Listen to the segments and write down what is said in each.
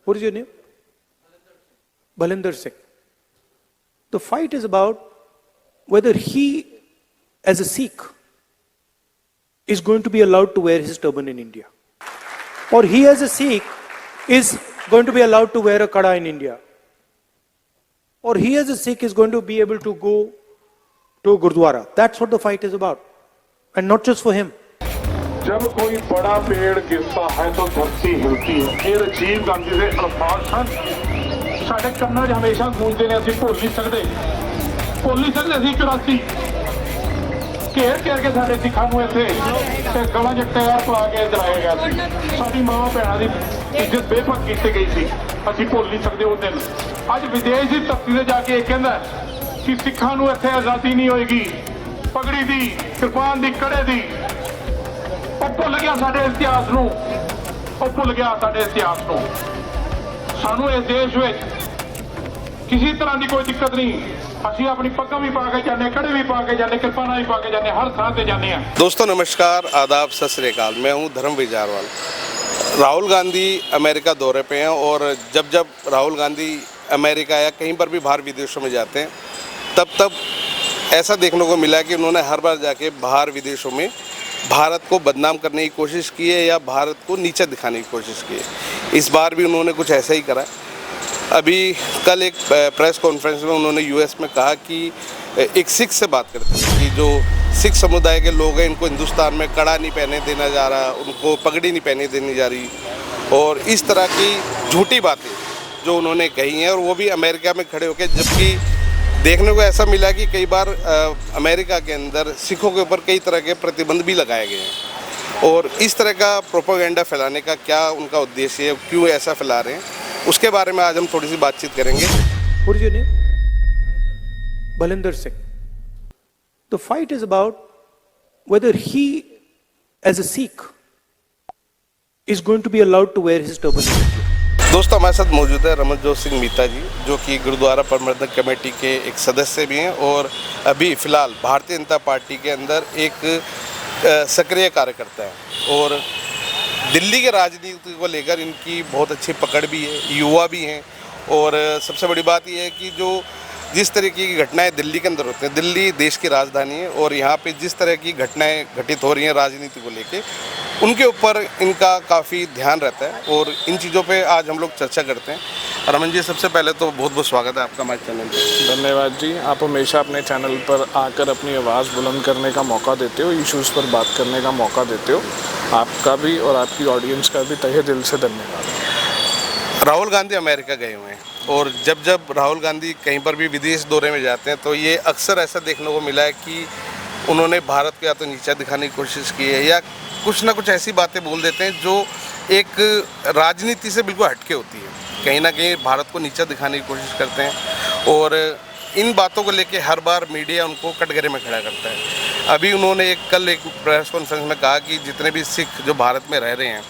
What is your name? Balinder Singh. The fight is about whether he, as a Sikh, is going to be allowed to wear his turban in India. Or he, as a Sikh, is going to be allowed to wear a kada in India. Or he, as a Sikh, is going to be able to go to a Gurdwara. That's what the fight is about. And not just for him. जब कोई बड़ा पेड़ गिरता है तो धरती हिलती है। ये राजीव गांधी के अल्फाज सन साढ़े कन्ना हमेशा गूंजते ने असीं भुल नहीं सकते 84 घेर घेर के साढ़े सिखा इतने गलों च टायर पा के चलाया गया साड़ी मां भैनों की इज्जत बेफक की गई थी असीं भुल नहीं सकते उस दिन अज विदेश की धरती से जाके कहता कि सिखा इतने आज़ादी नहीं होएगी पगड़ी दी कृपान दी कड़े दी भुल गया साडे इतिहास नूं भुल गया साडे इतिहास नूं सानू इस देश में किसी तरह की कोई दिक्कत नहीं असीं अपनी पग्गां भी पा के जाने कड़े भी पा के जाने कृपाना भी पा के जाने हर थां ते जाने हैं। दोस्तों नमस्कार आदाब सत श्री अकाल। मैं हूं धर्म विजारवाल। राहुल गांधी अमेरिका दौरे पे हैं और जब जब राहुल गांधी अमेरिका या कहीं पर भी बाहर विदेशों में जाते हैं तब ऐसा देखने को मिला कि उन्होंने हर बार जाके बाहर विदेशों में भारत को बदनाम करने की कोशिश की है या भारत को नीचे दिखाने की कोशिश की है। इस बार भी उन्होंने कुछ ऐसा ही करा। अभी कल एक प्रेस कॉन्फ्रेंस में उन्होंने यूएस में कहा कि एक सिख से बात करते हैं कि जो सिख समुदाय के लोग हैं इनको हिंदुस्तान में कड़ा नहीं पहने देना जा रहा, उनको पगड़ी नहीं पहने देनी जा रही और इस तरह की झूठी बातें जो उन्होंने कही हैं और वो भी अमेरिका में खड़े होकर। जबकि देखने को ऐसा मिला कि कई बार अमेरिका के अंदर सिखों के ऊपर कई तरह के प्रतिबंध भी लगाए गए हैं और इस तरह का प्रोपेगेंडा फैलाने का क्या उनका उद्देश्य है, क्यों ऐसा फैला रहे हैं, उसके बारे में आज हम थोड़ी सी बातचीत करेंगे। What is your name? Balinder Singh. The fight is about whether he, as a Sikh, is going to be allowed to wear his turban in India. दोस्तों हमारे साथ मौजूद है रमनजोत सिंह मीता जी जो कि गुरुद्वारा प्रबंधक कमेटी के एक सदस्य भी हैं और अभी फ़िलहाल भारतीय जनता पार्टी के अंदर एक सक्रिय कार्यकर्ता है और दिल्ली के राजनीति को लेकर इनकी बहुत अच्छी पकड़ भी है, युवा भी हैं और सबसे बड़ी बात यह है कि जो जिस तरीके की घटनाएं दिल्ली के अंदर होती हैं, दिल्ली देश की राजधानी है और यहाँ पे जिस तरह की घटनाएं घटित हो रही हैं राजनीति को लेके उनके ऊपर इनका काफ़ी ध्यान रहता है और इन चीज़ों पे आज हम लोग चर्चा करते हैं। रमन जी सबसे पहले तो बहुत बहुत स्वागत है आपका हमारे चैनल पर। धन्यवाद जी, आप हमेशा अपने चैनल पर आकर अपनी आवाज़ बुलंद करने का मौका देते हो, इश्यूज़ पर बात करने का मौका देते हो। आपका भी और आपकी ऑडियंस का भी तहे दिल से धन्यवाद। राहुल गांधी अमेरिका गए हुए हैं और जब जब राहुल गांधी कहीं पर भी विदेश दौरे में जाते हैं तो ये अक्सर ऐसा देखने को मिला है कि उन्होंने भारत को या तो नीचा दिखाने की कोशिश की है या कुछ ना कुछ ऐसी बातें बोल देते हैं जो एक राजनीति से बिल्कुल हटके होती है, कहीं ना कहीं भारत को नीचा दिखाने की कोशिश करते हैं और इन बातों को लेके हर बार मीडिया उनको कटघरे में खड़ा करता है। अभी उन्होंने कल एक प्रेस कॉन्फ्रेंस में कहा कि जितने भी सिख जो भारत में रह रहे हैं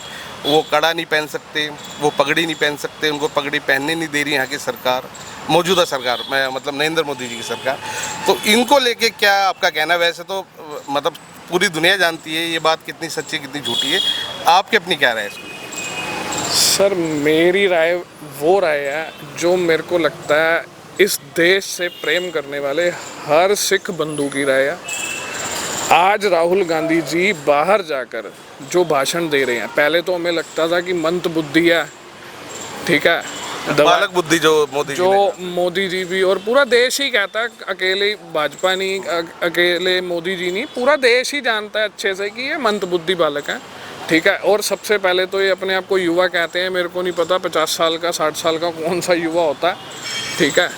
वो कड़ा नहीं पहन सकते, वो पगड़ी नहीं पहन सकते, उनको पगड़ी पहनने नहीं दे रही यहाँ की सरकार, मौजूदा सरकार मैं मतलब नरेंद्र मोदी जी की सरकार। तो इनको लेके क्या आपका कहना? वैसे तो मतलब पूरी दुनिया जानती है ये बात कितनी सच्ची कितनी झूठी है, आपकी अपनी क्या राय है इसमें? सर मेरी राय वो राय है जो मेरे को लगता है इस देश से प्रेम करने वाले हर सिख बंधु की राय है। आज राहुल गांधी जी बाहर जाकर जो भाषण दे रहे हैं, पहले तो हमें लगता था कि मंद बुद्धि है, ठीक है, बालक बुद्धि जो मोदी जी भी और पूरा देश ही कहता है, अकेले भाजपा नहीं, अकेले मोदी जी नहीं, पूरा देश ही जानता है अच्छे से कि ये मंद बुद्धि बालक हैं, ठीक है। और सबसे पहले तो ये अपने आप को युवा कहते हैं, मेरे को नहीं पता 50 साल का 60 साल का कौन सा युवा होता है, ठीक है।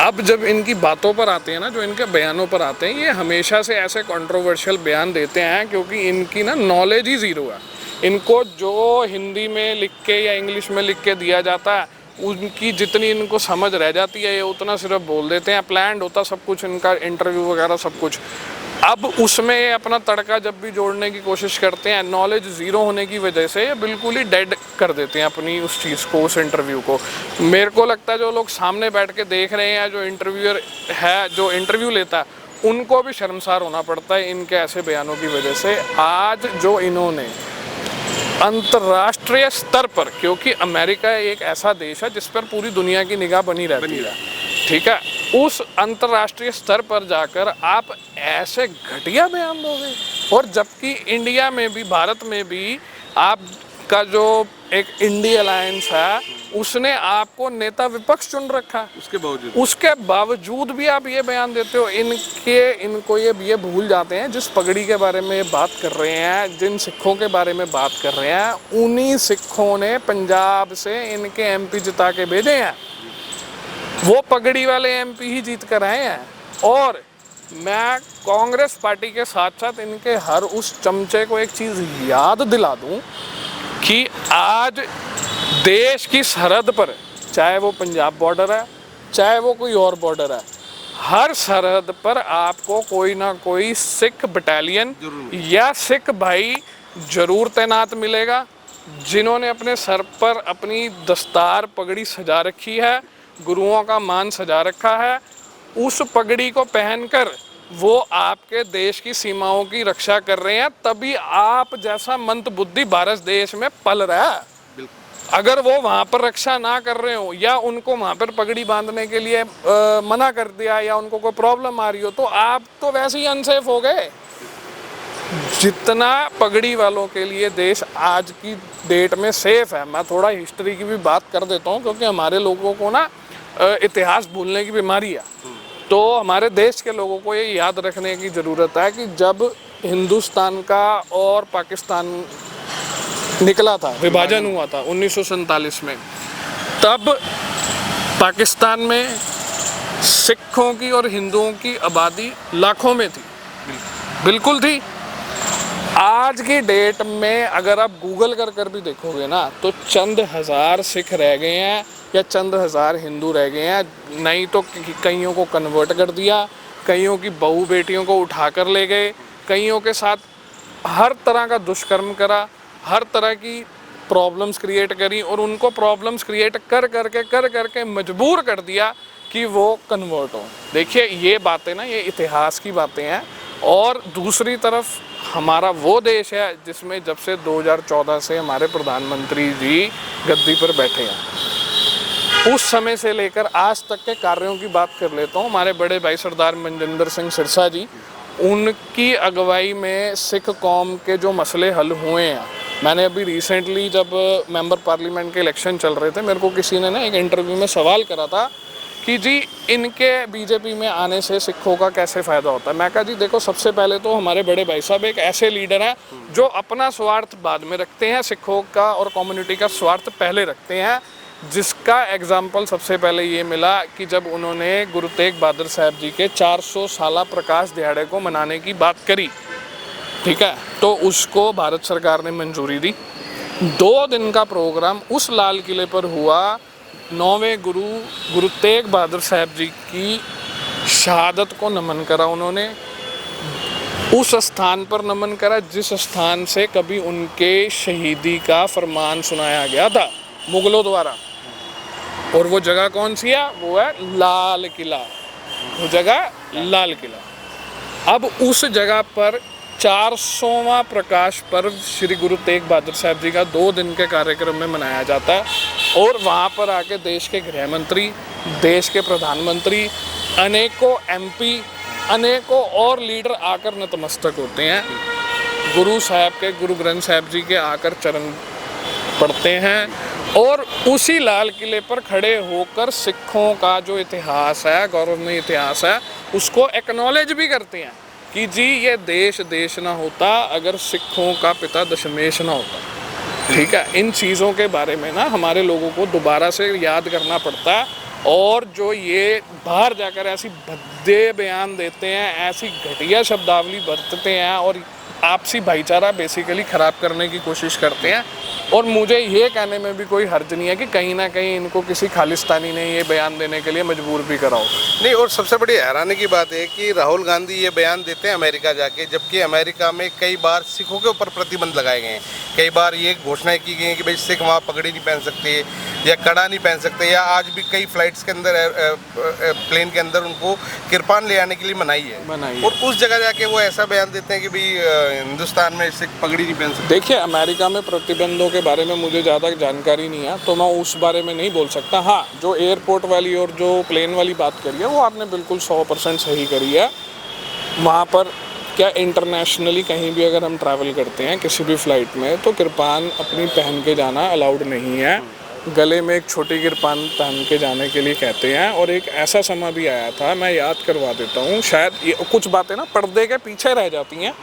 अब जब इनकी बातों पर आते हैं ना, जो इनके बयानों पर आते हैं, ये हमेशा से ऐसे कंट्रोवर्शियल बयान देते हैं क्योंकि इनकी ना नॉलेज ही ज़ीरो है। इनको जो हिंदी में लिख के या इंग्लिश में लिख के दिया जाता है उनकी जितनी इनको समझ रह जाती है ये उतना सिर्फ बोल देते हैं। प्लान्ड होता सब कुछ इनका, इंटरव्यू वगैरह सब कुछ। अब उसमें ये अपना तड़का जब भी जोड़ने की कोशिश करते हैं, नॉलेज ज़ीरो होने की वजह से ये बिल्कुल ही डेड कर देते हैं अपनी उस चीज़ को, उस इंटरव्यू को। मेरे को लगता है जो लोग सामने बैठ के देख रहे हैं, जो इंटरव्यूअर है जो इंटरव्यू लेता है, उनको भी शर्मसार होना पड़ता है इनके ऐसे बयानों की वजह से। आज जो इन्होंने अंतर्राष्ट्रीय स्तर पर, क्योंकि अमेरिका एक ऐसा देश है जिस पर पूरी दुनिया की निगाह बनी रहती है, ठीक है, उस अंतर्राष्ट्रीय स्तर पर जाकर आप ऐसे घटिया बयान दोगे। और जबकि इंडिया में भी, भारत में भी आपका जो एक इंडिया अलायंस है उसने आपको नेता विपक्ष चुन रखा, उसके बावजूद भी आप ये बयान देते हो। इनको ये भूल जाते हैं जिस पगड़ी के बारे में बात कर रहे हैं, जिन सिखों के बारे में बात कर रहे हैं, उन्हीं सिखों ने पंजाब से इनके एमपी जिता के भेजे हैं। वो पगड़ी वाले एमपी ही जीत कर आए हैं। और मैं कांग्रेस पार्टी के साथ साथ इनके हर उस चमचे को एक चीज़ याद दिला दूं कि आज देश की सरहद पर, चाहे वो पंजाब बॉर्डर है, चाहे वो कोई और बॉर्डर है, हर सरहद पर आपको कोई ना कोई सिख बटालियन या सिख भाई जरूर तैनात मिलेगा, जिन्होंने अपने सर पर अपनी दस्तार पगड़ी सजा रखी है, गुरुओं का मान सजा रखा है। उस पगड़ी को पहनकर वो आपके देश की सीमाओं की रक्षा कर रहे हैं, तभी आप जैसा मंदबुद्धि भारत देश में पल रहा है। अगर वो वहाँ पर रक्षा ना कर रहे हो या उनको वहाँ पर पगड़ी बांधने के लिए मना कर दिया या उनको कोई प्रॉब्लम आ रही हो, तो आप तो वैसे ही अनसेफ हो गए। जितना पगड़ी वालों के लिए देश आज की डेट में सेफ है, मैं थोड़ा हिस्ट्री की भी बात कर देता हूँ, क्योंकि हमारे लोगों को ना इतिहास भूलने की बीमारी है। तो हमारे देश के लोगों को ये याद रखने की ज़रूरत है कि जब हिंदुस्तान का और पाकिस्तान निकला था, विभाजन हुआ था 1947 में, तब पाकिस्तान में सिखों की और हिंदुओं की आबादी लाखों में थी, बिल्कुल थी। आज की डेट में अगर आप गूगल कर भी देखोगे ना, तो चंद हज़ार सिख रह गए हैं या चंद हज़ार हिंदू रह गए हैं। नहीं तो कईयों को कन्वर्ट कर दिया, कईयों की बहू बेटियों को उठा कर ले गए, कईयों के साथ हर तरह का दुष्कर्म करा, हर तरह की प्रॉब्लम्स क्रिएट करी, और उनको प्रॉब्लम्स क्रिएट कर करके मजबूर कर दिया कि वो कन्वर्ट हो। देखिए ये बातें ना, ये इतिहास की बातें हैं। और दूसरी तरफ हमारा वो देश है जिसमें जब से 2014 से हमारे प्रधानमंत्री जी गद्दी पर बैठे हैं, उस समय से लेकर आज तक के कार्यों की बात कर लेता हूँ। हमारे बड़े भाई सरदार मनजिंदर सिंह सिरसा जी, उनकी अगुवाई में सिख कौम के जो मसले हल हुए हैं। मैंने अभी रिसेंटली जब मेंबर पार्लियामेंट के इलेक्शन चल रहे थे, मेरे को किसी ने ना एक इंटरव्यू में सवाल करा था कि जी इनके बीजेपी में आने से सिखों का कैसे फ़ायदा होता है। मैं कहा जी देखो, सबसे पहले तो हमारे बड़े भाई साहब एक ऐसे लीडर हैं जो अपना स्वार्थ बाद में रखते हैं, सिखों का और कम्युनिटी का स्वार्थ पहले रखते हैं। जिसका एग्जाम्पल सबसे पहले ये मिला कि जब उन्होंने गुरु तेग बहादुर साहब जी के 400 साला प्रकाश दिहाड़े को मनाने की बात करी, ठीक है, तो उसको भारत सरकार ने मंजूरी दी। 2 दिन का प्रोग्राम उस लाल किले पर हुआ। 9वें गुरु तेग बहादुर साहब जी की शहादत को नमन करा उन्होंने, उस स्थान पर नमन करा जिस स्थान से कभी उनके शहीदी का फरमान सुनाया गया था मुगलों द्वारा। और वो जगह कौन सी है? वो है लाल किला, वो जगह लाल किला। अब उस जगह पर 400वां प्रकाश पर्व श्री गुरु तेग बहादुर साहब जी का 2 दिन के कार्यक्रम में मनाया जाता है। और वहाँ पर आके देश के गृह मंत्री, देश के प्रधानमंत्री, अनेकों एमपी, अनेकों और लीडर आकर नतमस्तक होते हैं। गुरु साहब के, गुरु ग्रंथ साहब जी के आकर चरण पढ़ते हैं और उसी लाल किले पर खड़े होकर सिखों का जो इतिहास है, गौरवमय इतिहास है, उसको एक्नॉलेज भी करते हैं कि जी ये देश ना होता अगर सिखों का पिता दशमेश ना होता। ठीक है, इन चीज़ों के बारे में ना हमारे लोगों को दोबारा से याद करना पड़ता है। और जो ये बाहर जाकर ऐसी भद्दे बयान देते हैं, ऐसी घटिया शब्दावली बरतते हैं और आपसी भाईचारा बेसिकली ख़राब करने की कोशिश करते हैं। और मुझे ये कहने में भी कोई हर्ज नहीं है कि कहीं ना कहीं इनको किसी खालिस्तानी ने ये बयान देने के लिए मजबूर भी करा हो। नहीं, और सबसे बड़ी हैरानी की बात है कि राहुल गांधी ये बयान देते हैं अमेरिका जाके, जबकि अमेरिका में कई बार सिखों के ऊपर प्रतिबंध लगाए गए हैं। कई बार ये घोषणाएं की गई हैं कि भाई सिख वहाँ पगड़ी नहीं पहन सकते या कड़ा नहीं पहन सकते, या आज भी कई फ्लाइट्स के अंदर प्लेन के अंदर उनको किरपान ले आने के लिए मनाही है। और उस जगह जाके वो ऐसा बयान देते हैं कि भाई हिंदुस्तान में सिख पगड़ी नहीं पहन सकते। देखिए, अमेरिका में प्रतिबंधों के बारे में मुझे ज़्यादा जानकारी नहीं है, तो मैं उस बारे में नहीं बोल सकता। हाँ, जो एयरपोर्ट वाली और जो प्लेन वाली बात करी है वो आपने बिल्कुल 100% सही करी है। वहाँ पर क्या इंटरनेशनली कहीं भी अगर हम ट्रैवल करते हैं किसी भी फ़्लाइट में, तो किरपान अपनी पहन के जाना अलाउड नहीं है। गले में एक छोटी किरपान पहन के जाने के लिए कहते हैं। और एक ऐसा समय भी आया था, मैं याद करवा देता हूँ, शायद ये कुछ बातें ना पर्दे के पीछे रह जाती हैं,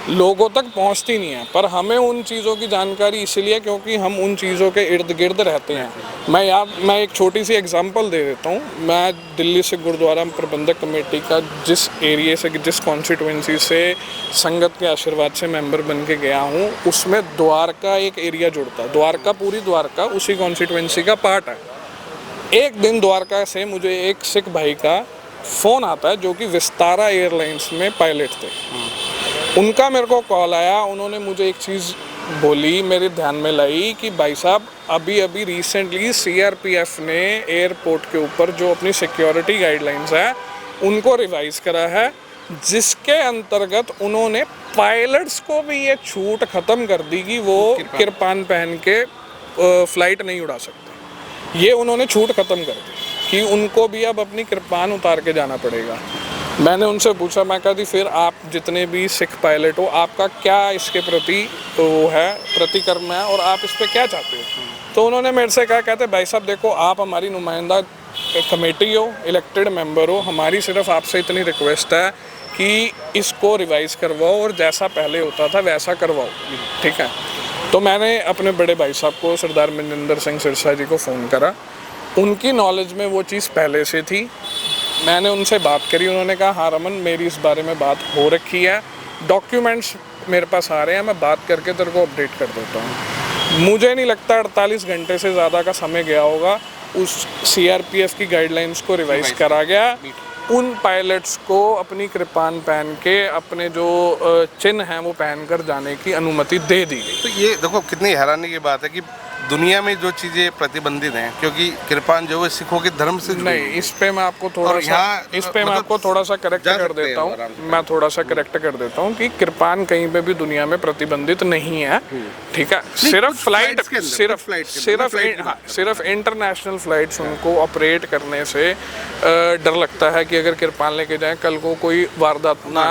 लोगों तक पहुंचती नहीं है, पर हमें उन चीज़ों की जानकारी इसलिए क्योंकि हम उन चीज़ों के इर्द गिर्द रहते हैं। मैं एक छोटी सी एग्जांपल दे देता हूँ। मैं दिल्ली से गुरुद्वारा प्रबंधक कमेटी का जिस एरिया से, जिस कॉन्स्टिट्यूंसी से संगत के आशीर्वाद से मेंबर बन के गया हूँ, उसमें द्वारका एक एरिया जुड़ता है। द्वारका, पूरी द्वारका उसी कॉन्स्टिट्यूंसी का पार्ट है। एक दिन द्वारका से मुझे एक सिख भाई का फ़ोन आता है जो कि विस्तारा एयरलाइंस में पायलट थे। उनका मेरे को कॉल आया, उन्होंने मुझे एक चीज़ बोली, मेरे ध्यान में लाई कि भाई साहब अभी रिसेंटली सीआरपीएफ ने एयरपोर्ट के ऊपर जो अपनी सिक्योरिटी गाइडलाइंस है उनको रिवाइज करा है, जिसके अंतर्गत उन्होंने पायलट्स को भी ये छूट ख़त्म कर दी कि वो किरपान पहन के फ़्लाइट नहीं उड़ा सकते। ये उन्होंने छूट ख़त्म कर दी कि उनको भी अब अपनी किरपान उतार के जाना पड़ेगा। मैंने उनसे पूछा, मैं कहा जी फिर आप जितने भी सिख पायलट हो, आपका क्या इसके प्रति वो है, प्रतिक्रम है, और आप इस पर क्या चाहते हो? तो उन्होंने मेरे से कहा, कहते भाई साहब देखो, आप हमारी नुमाइंदा कमेटी हो, इलेक्टेड मेंबर हो, हमारी सिर्फ आपसे इतनी रिक्वेस्ट है कि इसको रिवाइज़ करवाओ और जैसा पहले होता था वैसा करवाओ, ठीक है। तो मैंने अपने बड़े भाई साहब को, सरदार मनजिंदर सिंह सिरसा जी को फ़ोन करा। उनकी नॉलेज में वो चीज़ पहले से थी। मैंने उनसे बात करी, उन्होंने कहा हाँ रमन, मेरी इस बारे में बात हो रखी है, डॉक्यूमेंट्स मेरे पास आ रहे हैं, मैं बात करके तेरे को अपडेट कर देता हूँ। मुझे नहीं लगता 48 घंटे से ज़्यादा का समय गया होगा, उस सीआरपीएफ की गाइडलाइंस को रिवाइज करा गया। उन पायलट्स को अपनी कृपान पहन के अपने जो चिन्ह हैं वो पहनकर जाने की अनुमति दे दी गई। तो ये देखो कितनी हैरानी की बात है कि दुनिया में जो चीज़ें प्रतिबंधित हैं, क्योंकि किरपान जो है सिखों के धर्म से जुड़ी नहीं, हुई है। इस पे मैं आपको थोड़ा सा करेक्ट जा कर सकते हैं देता हूँ। आराम से। मैं थोड़ा सा करेक्ट कर देता हूँ कि किरपान कहीं पे भी दुनिया में प्रतिबंधित नहीं है, ठीक है। सिर्फ कुछ फ्लाइट, flights के अंदर, कुछ flights के अंदर, flight के अंदर। सिर्फ इंटरनेशनल फ्लाइट्स उनको ऑपरेट करने से डर लगता है कि अगर किरपान लेके जाएं कल को कोई वारदात ना,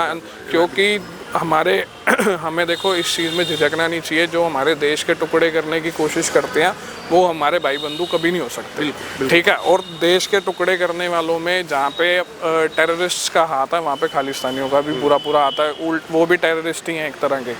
क्योंकि हमें देखो इस चीज़ में झिझकना नहीं चाहिए। जो हमारे देश के टुकड़े करने की कोशिश करते हैं वो हमारे भाई बंधु कभी नहीं हो सकते, ठीक है। और देश के टुकड़े करने वालों में जहाँ पे टेररिस्ट का हाथ है, वहाँ पे खालिस्तानियों का भी पूरा आता है। वो भी टेररिस्ट ही हैं एक तरह के।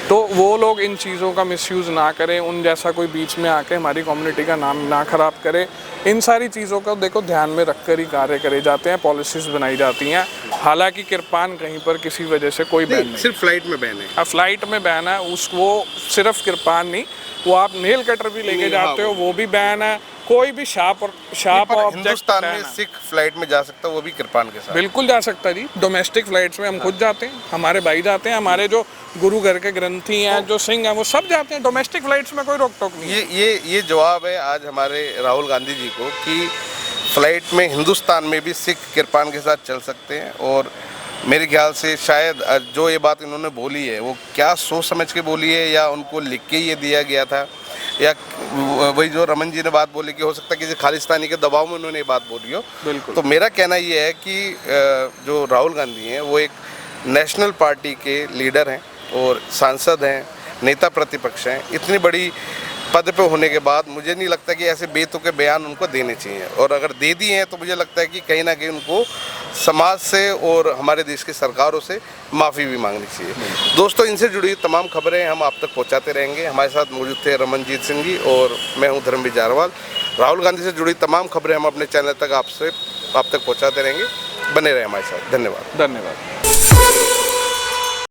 तो वो लोग इन चीज़ों का मिसयूज़ ना करें, उन जैसा कोई बीच में आके हमारी कम्युनिटी का नाम ना ख़राब करे। इन सारी चीज़ों का देखो ध्यान में रख कर ही कार्य करे जाते हैं, पॉलिसीज़ बनाई जाती हैं। हालांकि किरपान कहीं पर किसी वजह से कोई बैन नहीं, सिर्फ फ्लाइट में बैन है। अब फ्लाइट में बैन है, वो सिर्फ किरपान नहीं, वो आप नेल कटर भी लेके जाते हो वो भी बैन है। कोई भी शार्प ऑब्जेक्ट हिंदुस्तान में सिख फ्लाइट में जा सकता है, वो भी किरपान के साथ। बिल्कुल जा सकता है जी। डोमेस्टिक फ्लाइट्स में हम खुद जाते हैं, हमारे भाई जाते हैं, हमारे जो गुरु घर के ग्रंथी हैं, जो सिंह हैं, वो सब जाते हैं। डोमेस्टिक फ्लाइट्स में कोई रोक टोक नहीं है। ये जवाब है आज हमारे राहुल गांधी जी को कि फ्लाइट में हिंदुस्तान में भी सिख किरपान के साथ चल सकते हैं। और मेरे ख्याल से शायद जो ये बात इन्होंने बोली है वो क्या सोच समझ के बोली है, या उनको लिख के ये दिया गया था, या वही जो रमन जी ने बात बोली कि हो सकता है किसी खालिस्तानी के दबाव में उन्होंने ये बात बोली हो। बिल्कुल। तो मेरा कहना ये है कि जो राहुल गांधी हैं वो एक नेशनल पार्टी के लीडर हैं और सांसद हैं, नेता प्रतिपक्ष हैं। इतनी बड़ी पद पे होने के बाद मुझे नहीं लगता कि ऐसे बेतुके बयान उनको देने चाहिए, और अगर दे दिए हैं तो मुझे लगता है कि कहीं ना कहीं उनको समाज से और हमारे देश की सरकारों से माफ़ी भी मांगनी चाहिए। दोस्तों, इनसे जुड़ी तमाम खबरें हम आप तक पहुंचाते रहेंगे। हमारे साथ मौजूद थे रमनजीत सिंह जी और मैं हूं धर्मवीर जारवाल। राहुल गांधी से जुड़ी तमाम खबरें हम अपने चैनल तक आप तक पहुँचाते रहेंगे। बने रहे हमारे साथ। धन्यवाद। धन्यवाद।